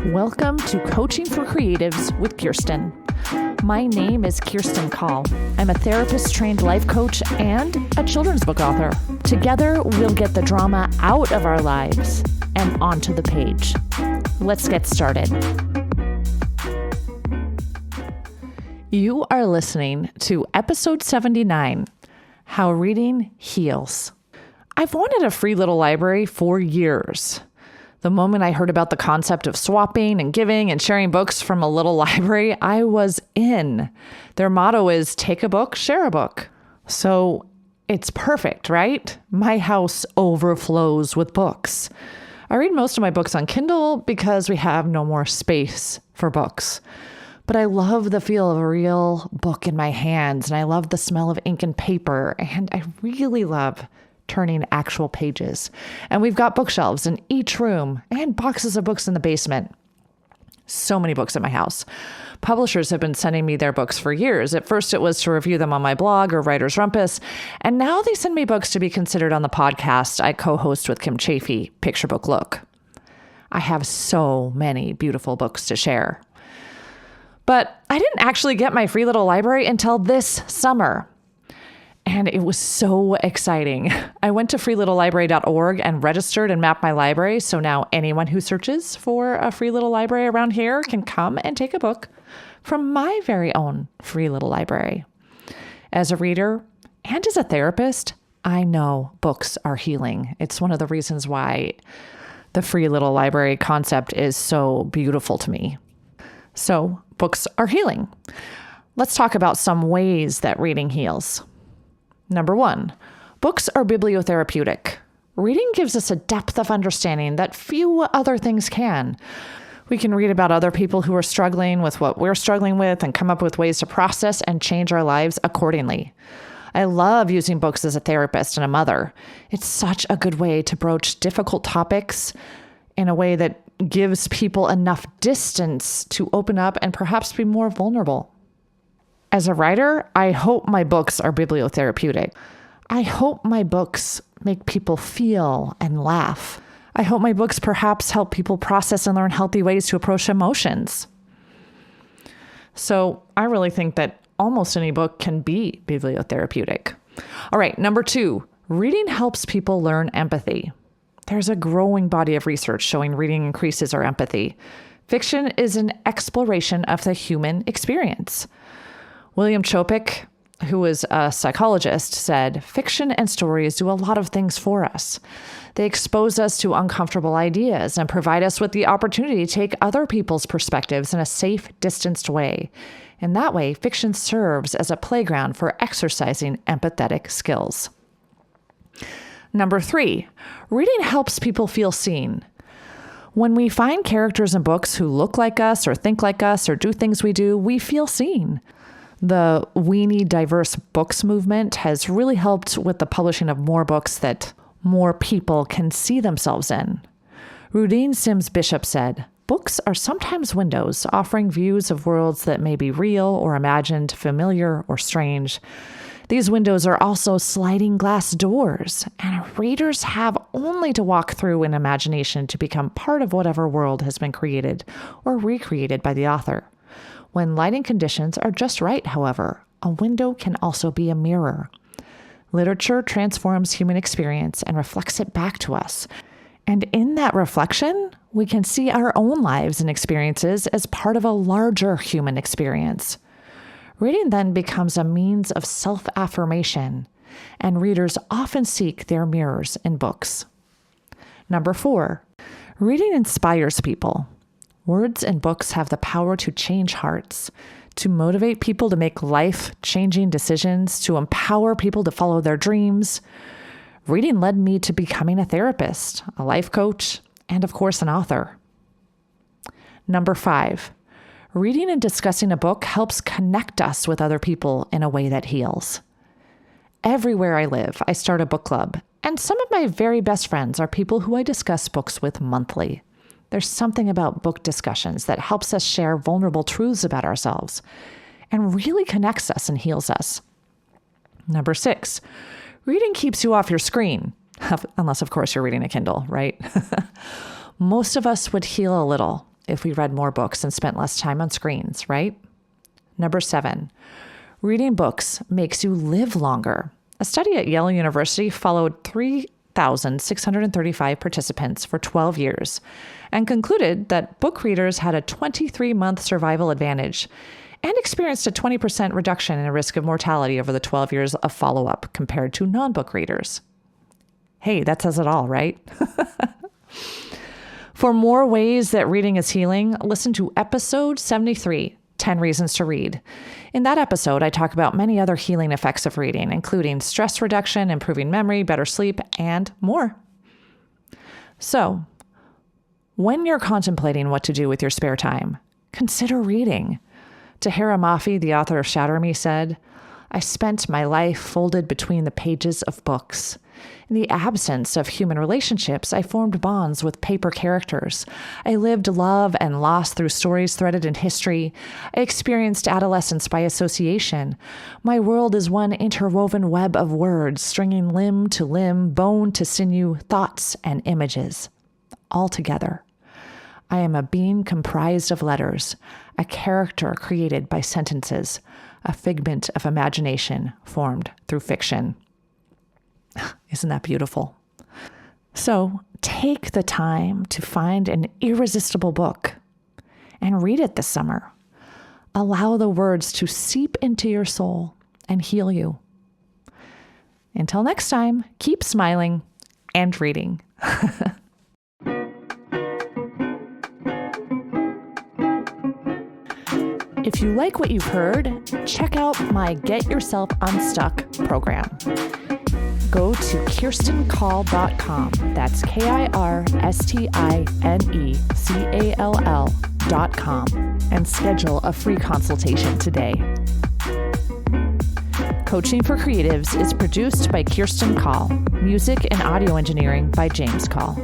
Welcome to Coaching for Creatives with Kirsten. My name is Kirsten Call. I'm a therapist-trained life coach and a children's book author. Together, we'll get the drama out of our lives and onto the page. Let's get started. You are listening to episode 79, How Reading Heals. I've wanted a free little library for years. The moment I heard about the concept of swapping and giving and sharing books from a little library, I was in. Their motto is take a book, share a book. So it's perfect, right? My house overflows with books. I read most of my books on Kindle because we have no more space for books. But I love the feel of a real book in my hands, and I love the smell of ink and paper, and I really love turning actual pages. And we've got bookshelves in each room and boxes of books in the basement. So many books at my house. Publishers have been sending me their books for years. At first, it was to review them on my blog or Writer's Rumpus. And now they send me books to be considered on the podcast I co-host with Kim Chafee, Picture Book Look. I have so many beautiful books to share. But I didn't actually get my free little library until this summer. And it was so exciting. I went to freelittleLibrary.org and registered and mapped my library. So now anyone who searches for a free little library around here can come and take a book from my very own free little library. As a reader and as a therapist, I know books are healing. It's one of the reasons why the free little library concept is so beautiful to me. So books are healing. Let's talk about some ways that reading heals. Number 1, books are bibliotherapeutic. Reading gives us a depth of understanding that few other things can. We can read about other people who are struggling with what we're struggling with and come up with ways to process and change our lives accordingly. I love using books as a therapist and a mother. It's such a good way to broach difficult topics in a way that gives people enough distance to open up and perhaps be more vulnerable. As a writer, I hope my books are bibliotherapeutic. I hope my books make people feel and laugh. I hope my books perhaps help people process and learn healthy ways to approach emotions. So I really think that almost any book can be bibliotherapeutic. All right, number 2, reading helps people learn empathy. There's a growing body of research showing reading increases our empathy. Fiction is an exploration of the human experience. William Chopik, who is a psychologist, said, fiction and stories do a lot of things for us. They expose us to uncomfortable ideas and provide us with the opportunity to take other people's perspectives in a safe, distanced way. In that way, fiction serves as a playground for exercising empathetic skills. Number 3, reading helps people feel seen. When we find characters in books who look like us or think like us or do things we do, we feel seen. The We Need Diverse Books movement has really helped with the publishing of more books that more people can see themselves in. Rudine Sims Bishop said, books are sometimes windows offering views of worlds that may be real or imagined, familiar or strange. These windows are also sliding glass doors, and readers have only to walk through in imagination to become part of whatever world has been created or recreated by the author. When lighting conditions are just right, however, a window can also be a mirror. Literature transforms human experience and reflects it back to us. And in that reflection, we can see our own lives and experiences as part of a larger human experience. Reading then becomes a means of self-affirmation, and readers often seek their mirrors in books. Number 4, reading inspires people. Words and books have the power to change hearts, to motivate people to make life-changing decisions, to empower people to follow their dreams. Reading led me to becoming a therapist, a life coach, and of course, an author. Number 5, reading and discussing a book helps connect us with other people in a way that heals. Everywhere I live, I start a book club, and some of my very best friends are people who I discuss books with monthly. There's something about book discussions that helps us share vulnerable truths about ourselves and really connects us and heals us. Number 6, reading keeps you off your screen, unless, of course, you're reading a Kindle, right? Most of us would heal a little if we read more books and spent less time on screens, right? Number 7, reading books makes you live longer. A study at Yale University followed 3,635 participants for 12 years and concluded that book readers had a 23-month survival advantage and experienced a 20% reduction in the risk of mortality over the 12 years of follow-up compared to non-book readers. Hey, that says it all, right? For more ways that reading is healing, listen to episode 73, 10 Reasons to Read. In that episode, I talk about many other healing effects of reading, including stress reduction, improving memory, better sleep, and more. So, when you're contemplating what to do with your spare time, consider reading. Tahereh Mafi, the author of Shatter Me, said, "I spent my life folded between the pages of books. In the absence of human relationships, I formed bonds with paper characters. I lived love and loss through stories threaded in history. I experienced adolescence by association. My world is one interwoven web of words, stringing limb to limb, bone to sinew, thoughts and images, all together. I am a being comprised of letters, a character created by sentences, a figment of imagination formed through fiction." Isn't that beautiful? So take the time to find an irresistible book and read it this summer. Allow the words to seep into your soul and heal you. Until next time, keep smiling and reading. If you like what you've heard, check out my Get Yourself Unstuck program. Go to KirstenCall.com. That's KirstineCall.com and schedule a free consultation today. Coaching for Creatives is produced by Kirsten Call. Music and audio engineering by James Call.